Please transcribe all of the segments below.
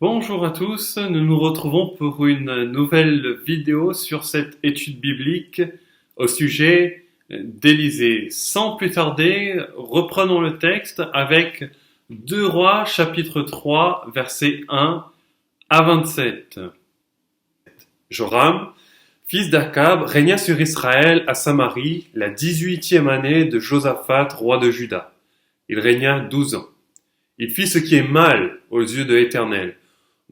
Bonjour à tous, nous nous retrouvons pour une nouvelle vidéo sur cette étude biblique au sujet d'Élisée. Sans plus tarder, reprenons le texte avec 2 Rois chapitre 3 versets 1 à 27. Joram, fils d'Akab, régna sur Israël à Samarie la 18e année de Josaphat, roi de Juda. Il régna 12 ans. Il fit ce qui est mal aux yeux de l'Éternel,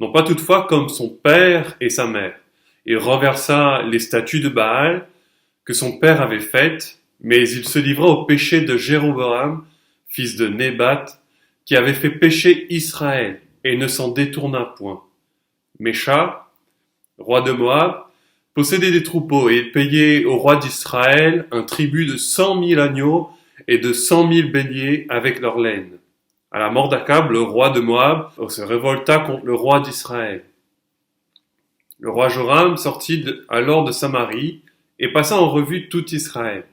non pas toutefois comme son père et sa mère. Il renversa les statues de Baal que son père avait faites, mais il se livra au péché de Jéroboam, fils de Nébat, qui avait fait pécher Israël, et ne s'en détourna point. Mécha, roi de Moab, possédait des troupeaux, et il payait au roi d'Israël un tribut de 100 000 agneaux et de 100 000 béliers avec leur laine. À la mort d'Akab, le roi de Moab se révolta contre le roi d'Israël. Le roi Joram sortit alors de Samarie et passa en revue tout Israël.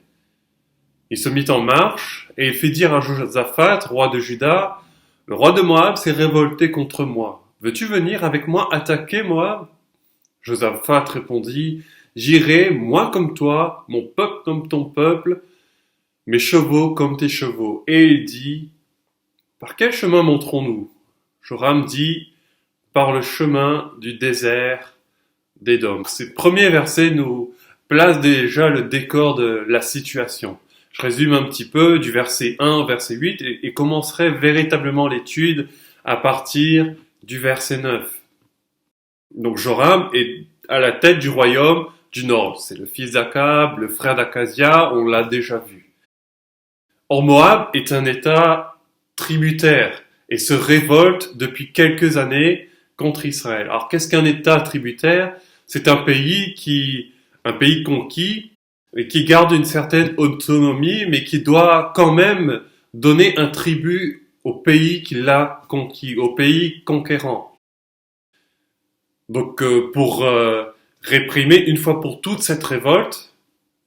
Il se mit en marche et il fit dire à Josaphat, roi de Juda, « Le roi de Moab s'est révolté contre moi. Veux-tu venir avec moi attaquer Moab ?» Josaphat répondit, « J'irai, moi comme toi, mon peuple comme ton peuple, mes chevaux comme tes chevaux. » Et il dit, « Par quel chemin monterons-nous » Joram dit, « Par le chemin du désert d'Édom. » Ces premiers versets nous placent déjà le décor de la situation. Je résume un petit peu du verset 1 au verset 8 et commencerai véritablement l'étude à partir du verset 9. Donc Joram est à la tête du royaume du nord. C'est le fils d'Akab, le frère d'Akazia, on l'a déjà vu. Or Moab est un état tributaire et se révolte depuis quelques années contre Israël. Alors qu'est-ce qu'un État tributaire ? C'est un pays conquis et qui garde une certaine autonomie, mais qui doit quand même donner un tribut au pays qui l'a conquis, au pays conquérant. Donc pour réprimer une fois pour toutes cette révolte,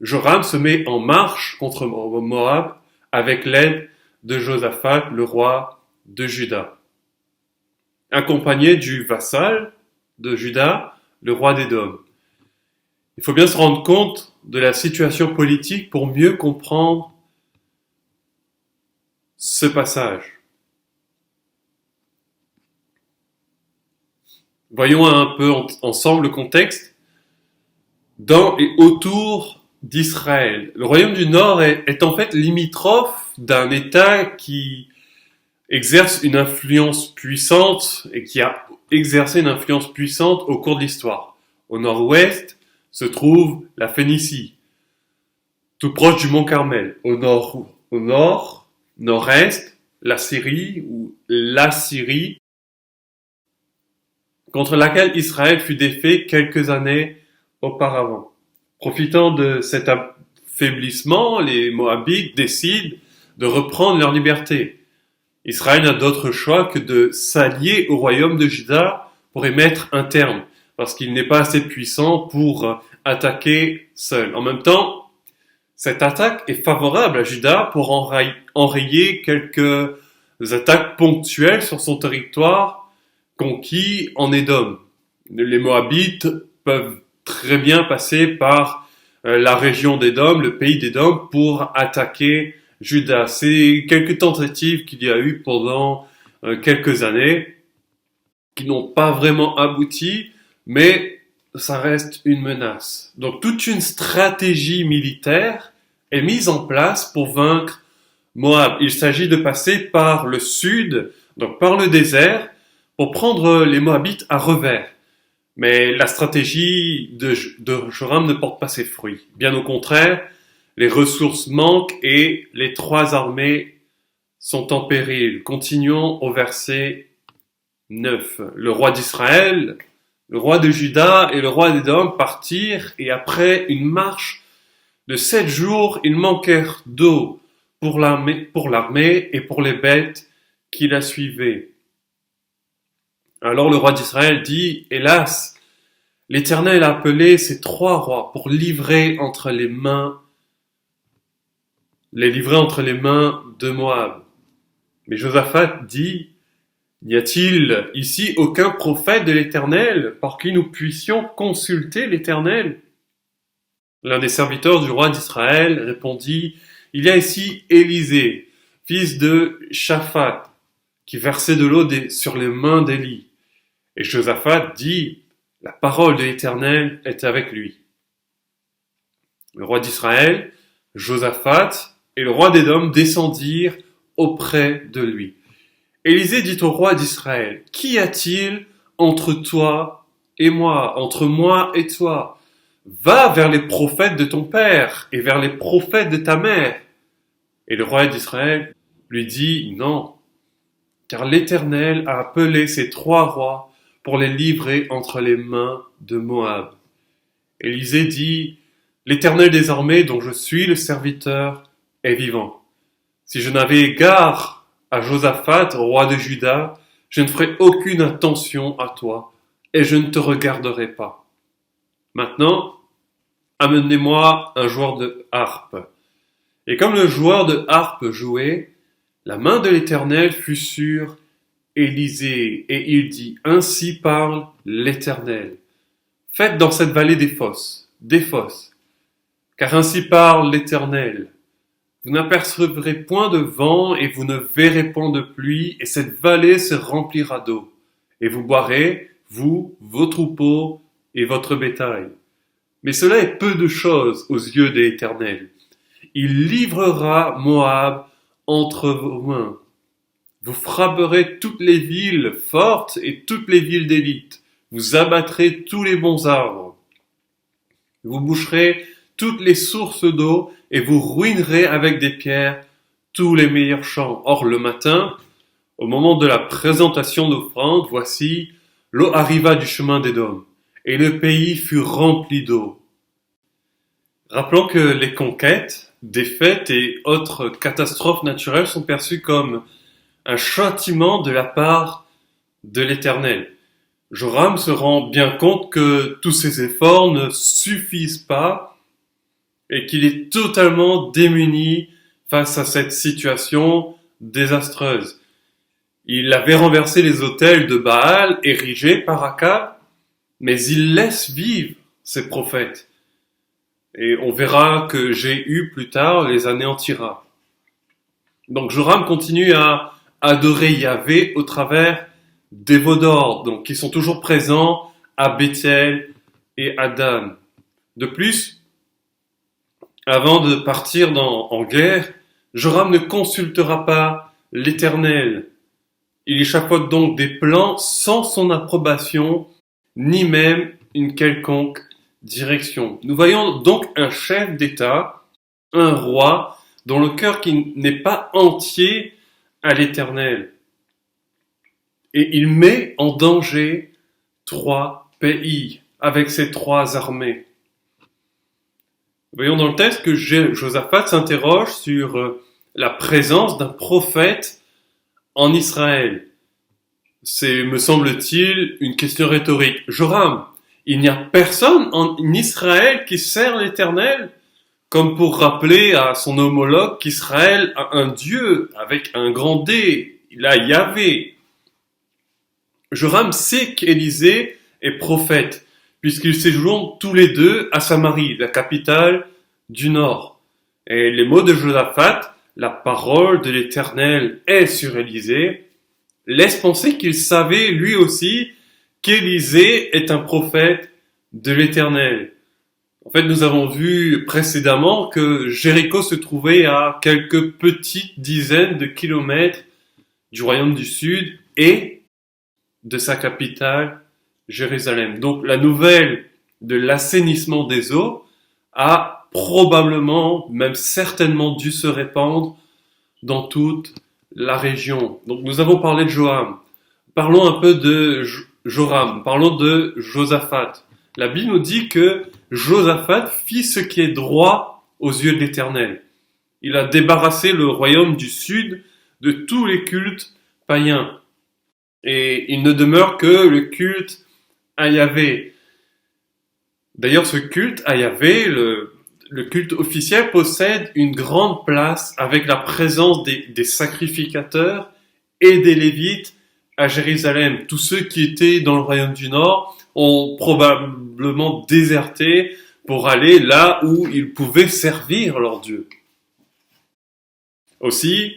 Joram se met en marche contre Moab avec l'aide de Josaphat, le roi de Juda, accompagné du vassal de Juda, le roi d'Édom. Il faut bien se rendre compte de la situation politique pour mieux comprendre ce passage. Voyons un peu ensemble le contexte. Dans et autour d'Israël, le royaume du Nord est en fait limitrophe d'un État qui exerce une influence puissante et qui a exercé une influence puissante au cours de l'histoire. Au nord-ouest se trouve la Phénicie, tout proche du mont Carmel. Au nord-est, la Syrie ou l'Assyrie, contre laquelle Israël fut défait quelques années auparavant. Profitant de cet affaiblissement, les Moabites décident de reprendre leur liberté. Israël n'a d'autre choix que de s'allier au royaume de Juda pour y mettre un terme, parce qu'il n'est pas assez puissant pour attaquer seul. En même temps, cette attaque est favorable à Juda pour enrayer quelques attaques ponctuelles sur son territoire conquis en Édom. Les Moabites peuvent très bien passer par la région d'Édom, le pays d'Édom, pour attaquer Juda. C'est quelques tentatives qu'il y a eu pendant quelques années qui n'ont pas vraiment abouti, mais ça reste une menace. Donc toute une stratégie militaire est mise en place pour vaincre Moab. Il s'agit de passer par le sud, donc par le désert, pour prendre les Moabites à revers. Mais la stratégie de Joram ne porte pas ses fruits. Bien au contraire, les ressources manquent et les 3 armées sont en péril. Continuons au verset 9. Le roi d'Israël, le roi de Juda et le roi d'Édom partirent et après une marche de 7 jours, ils manquèrent d'eau pour l'armée et pour les bêtes qui la suivaient. Alors le roi d'Israël dit, « Hélas, l'Éternel a appelé ces 3 rois pour les livrer entre les mains de Moab. » Mais Josaphat dit, N'y a-t-il ici aucun prophète de l'Éternel par qui nous puissions consulter l'Éternel? L'un des serviteurs du roi d'Israël répondit, il y a ici Élisée, fils de Shaphat, qui versait de l'eau sur les mains d'Élie. Et Josaphat dit, la parole de l'Éternel est avec lui. Le roi d'Israël, Josaphat et le roi d'Édom descendirent auprès de lui. Élisée dit au roi d'Israël, qu'y a-t-il entre toi et moi, entre moi et toi? Va vers les prophètes de ton père et vers les prophètes de ta mère. Et le roi d'Israël lui dit, non, car l'Éternel a appelé ces 3 rois pour les livrer entre les mains de Moab. Élisée dit, l'Éternel des armées dont je suis le serviteur est vivant. Si je n'avais égard à Josaphat, roi de Juda, je ne ferai aucune attention à toi et je ne te regarderai pas. Maintenant, amenez-moi un joueur de harpe. Et comme le joueur de harpe jouait, la main de l'Éternel fut sur Élisée, et il dit, ainsi parle l'Éternel. Faites dans cette vallée des fosses, car ainsi parle l'Éternel. Vous n'apercevrez point de vent, et vous ne verrez point de pluie, et cette vallée se remplira d'eau. Et vous boirez, vous, vos troupeaux, et votre bétail. Mais cela est peu de choses aux yeux de l'Éternel. Il livrera Moab entre vos mains. Vous frapperez toutes les villes fortes et toutes les villes d'élite. Vous abattrez tous les bons arbres. Vous boucherez toutes les sources d'eau et vous ruinerez avec des pierres tous les meilleurs champs. Or le matin, au moment de la présentation d'offrandes, voici, l'eau arriva du chemin d'Édom, et le pays fut rempli d'eau. Rappelons que les conquêtes, défaites et autres catastrophes naturelles sont perçues comme un châtiment de la part de l'Éternel. Joram se rend bien compte que tous ses efforts ne suffisent pas et qu'il est totalement démuni face à cette situation désastreuse. Il avait renversé les autels de Baal érigés par Akab, mais il laisse vivre ses prophètes. Et on verra que Jéhu plus tard les anéantira. Donc Joram continue à adorer Yahvé au travers des veaux d'or, donc qui sont toujours présents à Béthel et à Dan. De plus, avant de partir en guerre, Joram ne consultera pas l'Éternel. Il échafaude donc des plans sans son approbation, ni même une quelconque direction. Nous voyons donc un chef d'État, un roi, dont le cœur qui n'est pas entier à l'Éternel. Et il met en danger 3 pays avec ces 3 armées. Voyons dans le texte que Josaphat s'interroge sur la présence d'un prophète en Israël. C'est, me semble-t-il, une question rhétorique. Joram, il n'y a personne en Israël qui sert l'Éternel? Comme pour rappeler à son homologue qu'Israël a un Dieu avec un grand D, il a Yahvé. Joram sait qu'Élisée est prophète, puisqu'ils séjournent tous les deux à Samarie, la capitale du Nord. Et les mots de Josaphat, la parole de l'Éternel est sur Élisée, laissent penser qu'il savait lui aussi qu'Élisée est un prophète de l'Éternel. En fait, nous avons vu précédemment que Jéricho se trouvait à quelques petites dizaines de kilomètres du royaume du Sud et de sa capitale, Jérusalem. Donc la nouvelle de l'assainissement des eaux a probablement, même certainement dû se répandre dans toute la région. Donc nous avons parlé de Joram. Parlons un peu de Joram. Parlons de Josaphat. La Bible nous dit que Josaphat fit ce qui est droit aux yeux de l'Éternel. Il a débarrassé le royaume du Sud de tous les cultes païens. Et il ne demeure que le culte à Yahvé. D'ailleurs, ce culte à Yahvé, le culte officiel, possède une grande place avec la présence des sacrificateurs et des Lévites à Jérusalem. Tous ceux qui étaient dans le royaume du Nord ont probablement déserté pour aller là où ils pouvaient servir leur Dieu. Aussi,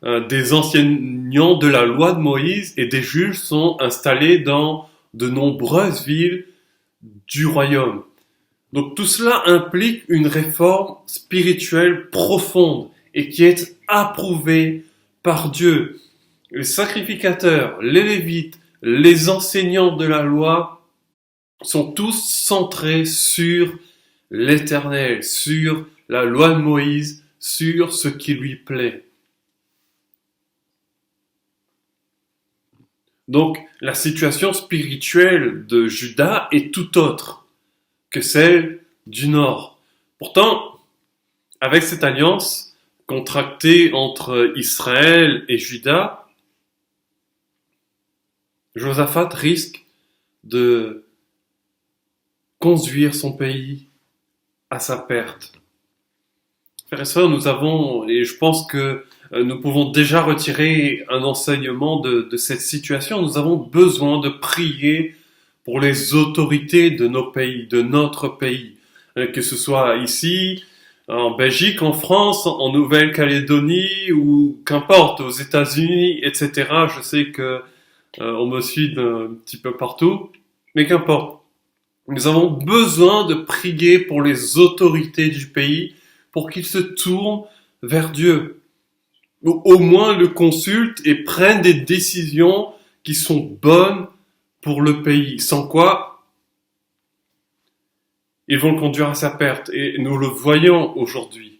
des enseignants de la loi de Moïse et des juges sont installés dans de nombreuses villes du royaume. Donc tout cela implique une réforme spirituelle profonde et qui est approuvée par Dieu. Les sacrificateurs, les lévites, les enseignants de la loi sont tous centrés sur l'Éternel, sur la loi de Moïse, sur ce qui lui plaît. Donc la situation spirituelle de Juda est tout autre que celle du Nord. Pourtant, avec cette alliance contractée entre Israël et Juda, Josaphat risque de conduire son pays à sa perte. Frères et sœurs, nous avons, et je pense que nous pouvons déjà retirer un enseignement de cette situation, nous avons besoin de prier pour les autorités de nos pays, de notre pays, que ce soit ici, en Belgique, en France, en Nouvelle-Calédonie ou qu'importe, aux États-Unis, etc. Je sais que on me suit un petit peu partout, mais qu'importe. Nous avons besoin de prier pour les autorités du pays pour qu'ils se tournent vers Dieu. Ou au moins le consultent et prennent des décisions qui sont bonnes pour le pays. Sans quoi, ils vont le conduire à sa perte. Et nous le voyons aujourd'hui.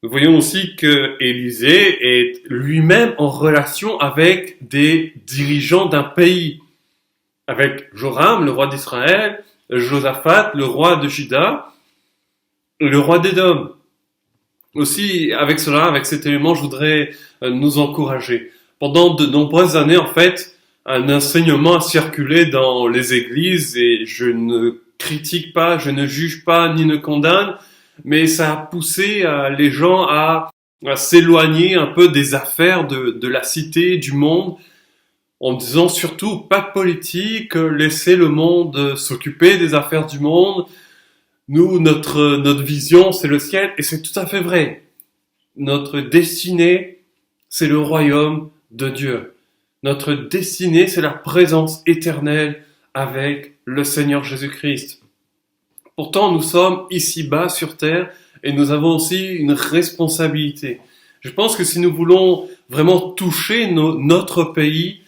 Nous voyons aussi que Élisée est lui-même en relation avec des dirigeants d'un pays. Avec Joram, le roi d'Israël, Josaphat, le roi de Juda, le roi d'Édom. Aussi, avec cela, avec cet élément, je voudrais nous encourager. Pendant de nombreuses années, en fait, un enseignement a circulé dans les églises et je ne critique pas, je ne juge pas, ni ne condamne, mais ça a poussé les gens à s'éloigner un peu des affaires de la cité, du monde, en disant surtout pas de politique, laissez le monde s'occuper des affaires du monde. Nous, notre vision, c'est le ciel, et c'est tout à fait vrai. Notre destinée, c'est le royaume de Dieu. Notre destinée, c'est la présence éternelle avec le Seigneur Jésus-Christ. Pourtant, nous sommes ici-bas sur terre, et nous avons aussi une responsabilité. Je pense que si nous voulons vraiment toucher notre pays,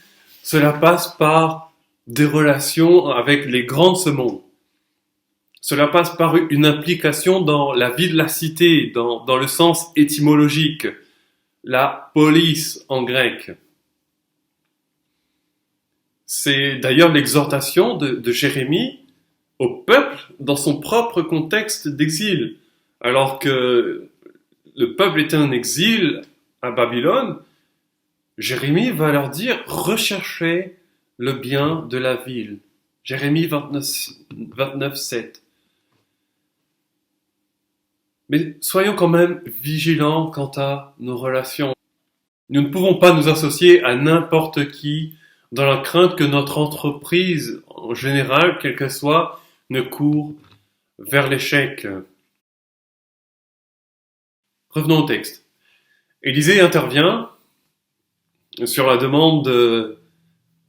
cela passe par des relations avec les grands de ce monde. Cela passe par une implication dans la vie de la cité, dans le sens étymologique, la police en grec. C'est d'ailleurs l'exhortation de Jérémie au peuple dans son propre contexte d'exil. Alors que le peuple était en exil à Babylone, Jérémie va leur dire « Recherchez le bien de la ville ». Jérémie 29, 7. Mais soyons quand même vigilants quant à nos relations. Nous ne pouvons pas nous associer à n'importe qui dans la crainte que notre entreprise, en général, quelle qu'elle soit, ne court vers l'échec. Revenons au texte. Élisée intervient sur la demande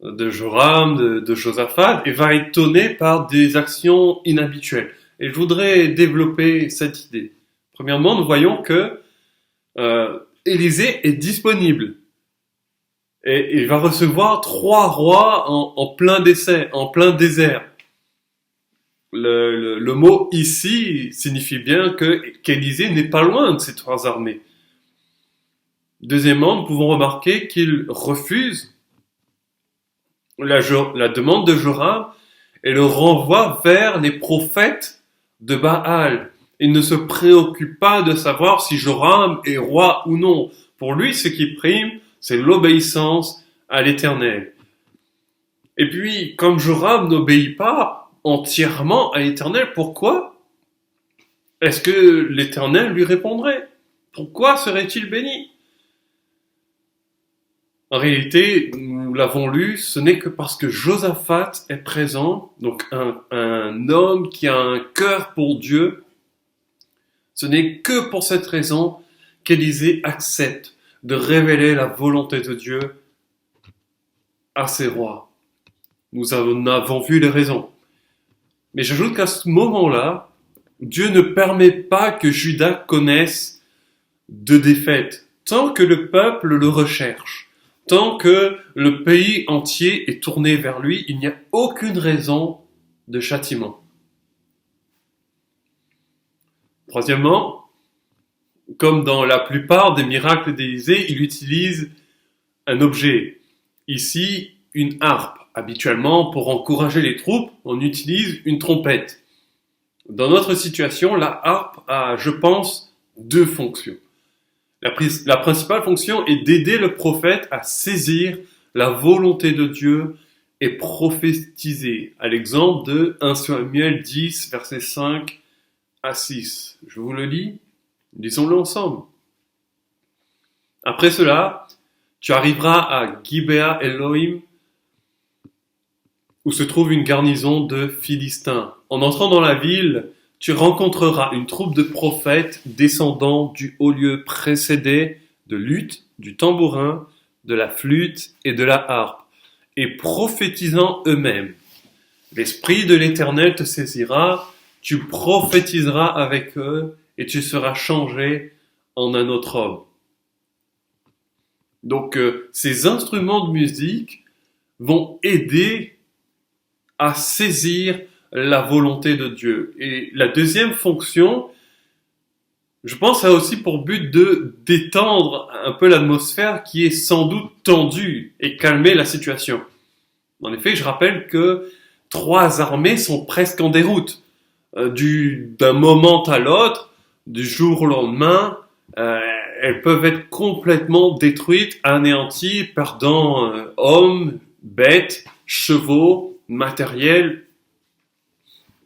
de Joram, de Josaphat, et va être étonné par des actions inhabituelles. Et je voudrais développer cette idée. Premièrement, nous voyons que Élisée est disponible. Et il va recevoir 3 rois en plein désert. Le mot ici signifie bien qu'Élisée n'est pas loin de ces 3 armées. Deuxièmement, nous pouvons remarquer qu'il refuse la demande de Joram et le renvoie vers les prophètes de Baal. Il ne se préoccupe pas de savoir si Joram est roi ou non. Pour lui, ce qui prime, c'est l'obéissance à l'Éternel. Et puis, comme Joram n'obéit pas entièrement à l'Éternel, pourquoi est-ce que l'Éternel lui répondrait? Pourquoi serait-il béni? En réalité, nous l'avons lu, ce n'est que parce que Josaphat est présent, donc un homme qui a un cœur pour Dieu, ce n'est que pour cette raison qu'Élisée accepte de révéler la volonté de Dieu à ses rois. Nous en avons vu les raisons. Mais j'ajoute qu'à ce moment-là, Dieu ne permet pas que Juda connaisse de défaite, tant que le peuple le recherche. Tant que le pays entier est tourné vers lui, il n'y a aucune raison de châtiment. Troisièmement, comme dans la plupart des miracles d'Élisée, il utilise un objet. Ici, une harpe. Habituellement, pour encourager les troupes, on utilise une trompette. Dans notre situation, la harpe a, je pense, deux fonctions. La principale fonction est d'aider le prophète à saisir la volonté de Dieu et prophétiser, à l'exemple de 1 Samuel 10, versets 5 à 6. Je vous le lis, lisons-le ensemble. Après cela, tu arriveras à Gibea Elohim, où se trouve une garnison de Philistins. En entrant dans la ville, tu rencontreras une troupe de prophètes descendant du haut lieu précédé de luth, du tambourin, de la flûte et de la harpe, et prophétisant eux-mêmes. L'Esprit de l'Éternel te saisira, tu prophétiseras avec eux, et tu seras changé en un autre homme. Donc, ces instruments de musique vont aider à saisir la volonté de Dieu. Et la deuxième fonction, je pense, a aussi pour but de détendre un peu l'atmosphère qui est sans doute tendue et calmer la situation. En effet, je rappelle que 3 armées sont presque en déroute. D'un moment à l'autre, du jour au lendemain, elles peuvent être complètement détruites, anéanties, perdant hommes, bêtes, chevaux, matériel,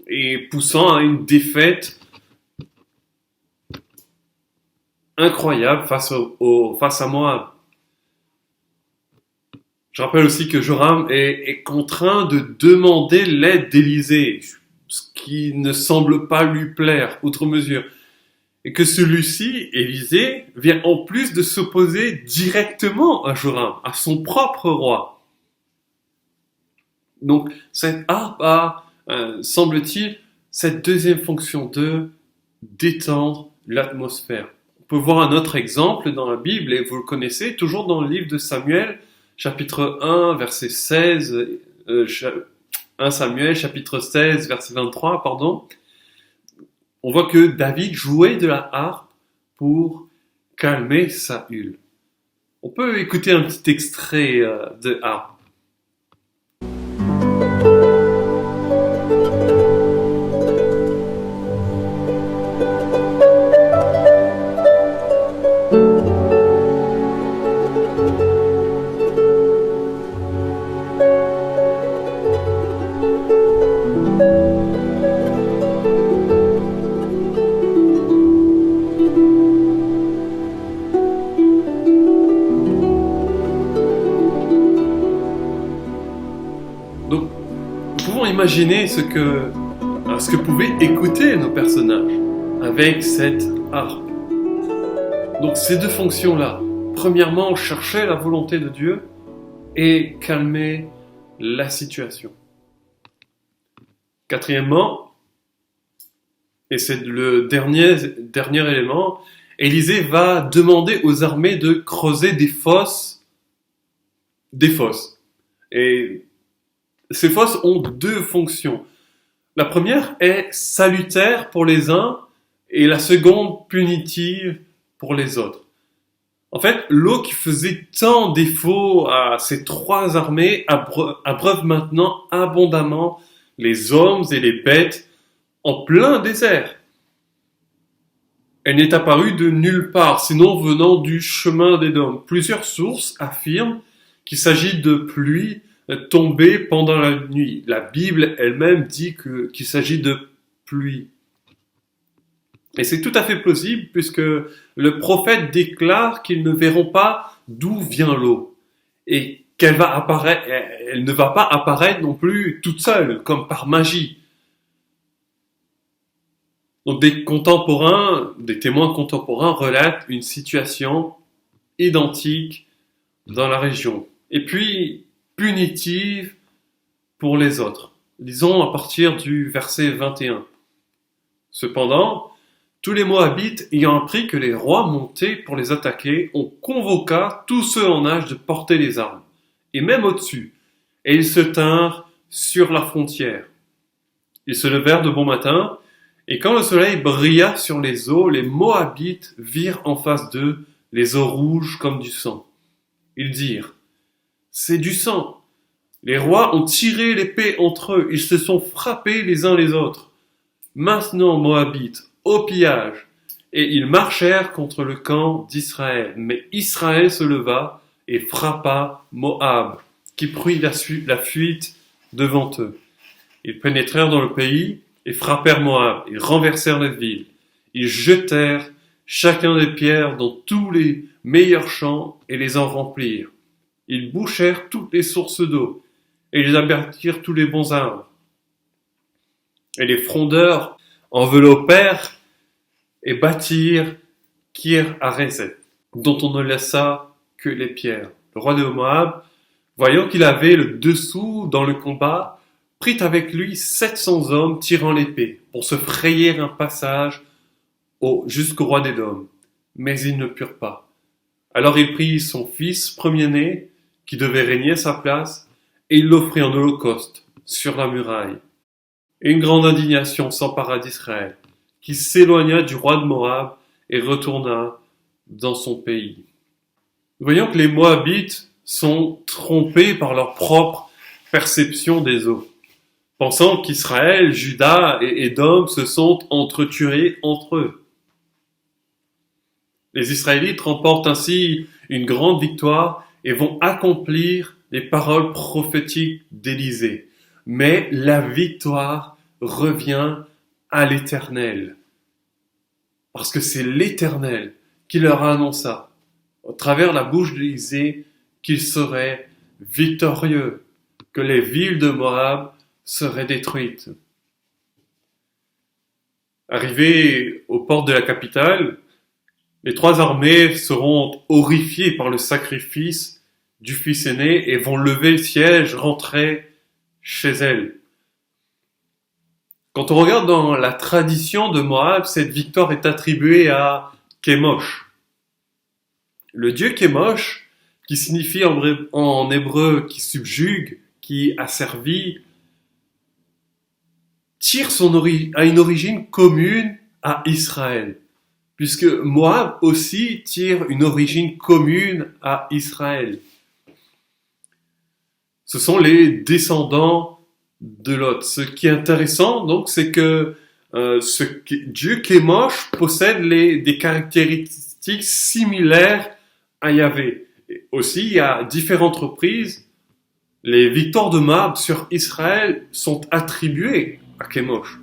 et poussant à une défaite incroyable face à Moab. Je rappelle aussi que Joram est contraint de demander l'aide d'Élisée, ce qui ne semble pas lui plaire, outre mesure. Et que celui-ci, Élisée, vient en plus de s'opposer directement à Joram, à son propre roi. Donc, cette harpe a, semble-t-il, cette deuxième fonction de détendre l'atmosphère. On peut voir un autre exemple dans la Bible, et vous le connaissez, toujours dans le livre de Samuel, chapitre 1, verset 16, 1 Samuel, chapitre 16, verset 23, pardon. On voit que David jouait de la harpe pour calmer Saül. On peut écouter un petit extrait de harpe. Donc, nous pouvons imaginer ce que pouvaient écouter nos personnages avec cette harpe. Donc, ces deux fonctions-là. Premièrement, chercher la volonté de Dieu et calmer la situation. Quatrièmement, et c'est le dernier élément, Élisée va demander aux armées de creuser des fosses. Et ces fosses ont deux fonctions. La première est salutaire pour les uns et la seconde punitive pour les autres. En fait, l'eau qui faisait tant défaut à ces 3 armées abreuve maintenant abondamment les hommes et les bêtes en plein désert. Elle n'est apparue de nulle part, sinon venant du chemin d'Édom. Plusieurs sources affirment qu'il s'agit de pluie tombée pendant la nuit. La Bible elle-même dit qu'il s'agit de pluie. Et c'est tout à fait plausible puisque le prophète déclare qu'ils ne verront pas d'où vient l'eau. Et elle ne va pas apparaître non plus toute seule, comme par magie. Donc des témoins contemporains relatent une situation identique dans la région. Et puis, punitive pour les autres. Lisons à partir du verset 21. Cependant, tous les Moabites, ayant appris que les rois montaient pour les attaquer, on convoqua tous ceux en âge de porter les armes, et même au-dessus, et ils se tinrent sur la frontière. Ils se levèrent de bon matin, et quand le soleil brilla sur les eaux, les Moabites virent en face d'eux les eaux rouges comme du sang. Ils dirent, « C'est du sang !» Les rois ont tiré l'épée entre eux, ils se sont frappés les uns les autres. Maintenant, Moabites, au pillage. Et ils marchèrent contre le camp d'Israël. Mais Israël se leva et frappa Moab, qui prit la fuite devant eux. Ils pénétrèrent dans le pays et frappèrent Moab. Ils renversèrent la ville. Ils jetèrent chacun des pierres dans tous les meilleurs champs et les en remplirent. Ils bouchèrent toutes les sources d'eau et ils abattirent tous les bons arbres. Et les frondeurs enveloppèrent et bâtirent Kir Hareset, dont on ne laissa que les pierres. Le roi de Moab, voyant qu'il avait le dessous dans le combat, prit avec lui 700 hommes tirant l'épée, pour se frayer un passage jusqu'au roi d'Édom. Mais ils ne purent pas. Alors il prit son fils premier-né, qui devait régner à sa place, et il l'offrit en holocauste sur la muraille. Et une grande indignation s'empara d'Israël, qui s'éloigna du roi de Moab et retourna dans son pays. Nous voyons que les Moabites sont trompés par leur propre perception des eaux, pensant qu'Israël, Juda et Édom se sont entretués entre eux. Les Israélites remportent ainsi une grande victoire et vont accomplir les paroles prophétiques d'Élisée. Mais la victoire revient à l'Éternel. Parce que c'est l'Éternel qui leur annonça, au travers la bouche d'Élisée, qu'il serait victorieux, que les villes de Moab seraient détruites. Arrivés aux portes de la capitale, les trois armées seront horrifiées par le sacrifice du fils aîné et vont lever le siège, rentrer chez elles. Quand on regarde dans la tradition de Moab, cette victoire est attribuée à Kémosh. Le dieu Kémosh, qui signifie en hébreu qui subjugue, qui asservit, a une origine commune à Israël, puisque Moab aussi tire une origine commune à Israël. Ce sont les descendants de Lot. Ce qui est intéressant, donc, c'est que Dieu Kémosh possède des caractéristiques similaires à Yahvé. Et aussi, il y a différentes reprises, les victoires de Moab sur Israël sont attribuées à Kémosh.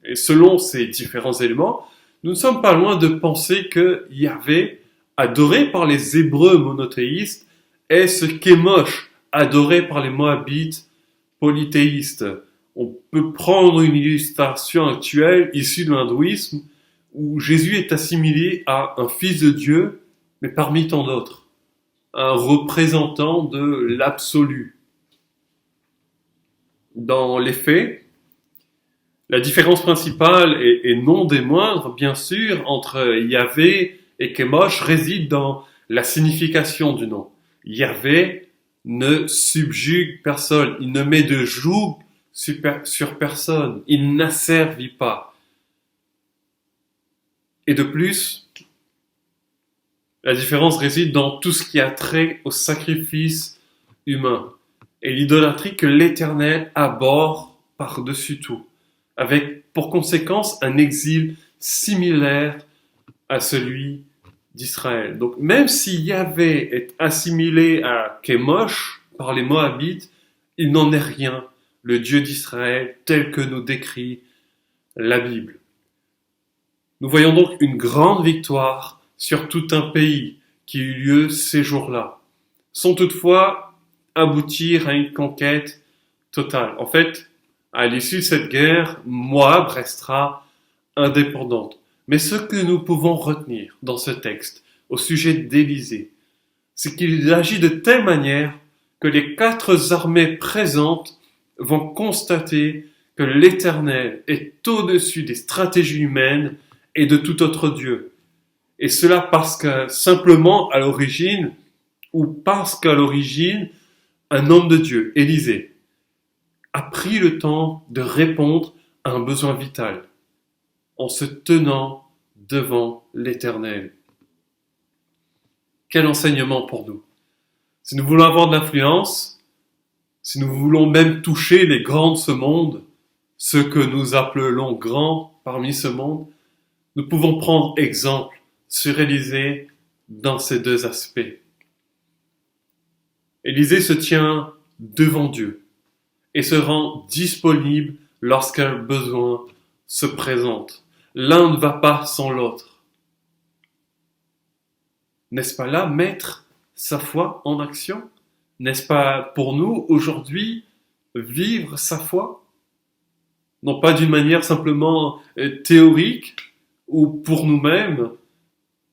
Et selon ces différents éléments, nous ne sommes pas loin de penser que Yahvé, adoré par les Hébreux monothéistes, est ce Kémosh, adoré par les Moabites polythéistes. On peut prendre une illustration actuelle issue de l'hindouisme où Jésus est assimilé à un fils de Dieu, mais parmi tant d'autres, un représentant de l'absolu. Dans les faits, la différence principale et non des moindres, bien sûr, entre Yahvé et Kémosh réside dans la signification du nom. Yahvé ne subjugue personne, il ne met de joug sur personne, il n'asservit pas. Et de plus, la différence réside dans tout ce qui a trait au sacrifice humain et l'idolâtrie que l'Éternel abhorre par-dessus tout, avec pour conséquence un exil similaire à celui d'Israël. Donc même si Yahvé est assimilé à Kémosh par les Moabites, il n'en est rien, le Dieu d'Israël tel que nous décrit la Bible. Nous voyons donc une grande victoire sur tout un pays qui eut lieu ces jours-là. sans toutefois aboutir à une conquête totale. En fait, à l'issue de cette guerre, Moab restera indépendante. Mais ce que nous pouvons retenir dans ce texte au sujet d'Élisée, c'est qu'il agit de telle manière que les 4 armées présentes vont constater que l'Éternel est au-dessus des stratégies humaines et de tout autre Dieu. Et cela parce que simplement à l'origine, ou parce qu'à l'origine, un homme de Dieu, Élisée, a pris le temps de répondre à un besoin vital en se tenant devant l'Éternel. Quel enseignement pour nous! Si nous voulons avoir de l'influence, si nous voulons même toucher les grands de ce monde, ceux que nous appelons grands parmi ce monde, nous pouvons prendre exemple sur Élisée dans ces 2 aspects. Élisée se tient devant Dieu et se rend disponible lorsqu'un besoin se présente. L'un ne va pas sans l'autre. N'est-ce pas là mettre sa foi en action? N'est-ce pas pour nous aujourd'hui vivre sa foi? Non pas d'une manière simplement théorique ou pour nous-mêmes,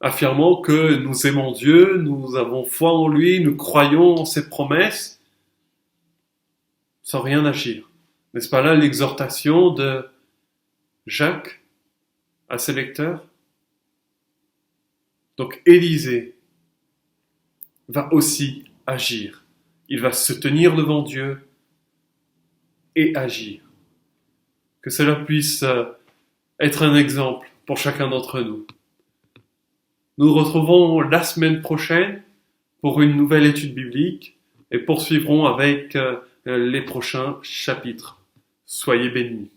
affirmant que nous aimons Dieu, nous avons foi en lui, nous croyons en ses promesses, sans rien agir. N'est-ce pas là l'exhortation de Jacques à ses lecteurs? Donc Élisée va aussi agir. Il va se tenir devant Dieu et agir. Que cela puisse être un exemple pour chacun d'entre nous. Nous nous retrouvons la semaine prochaine pour une nouvelle étude biblique et poursuivrons avec les prochains chapitres. Soyez bénis.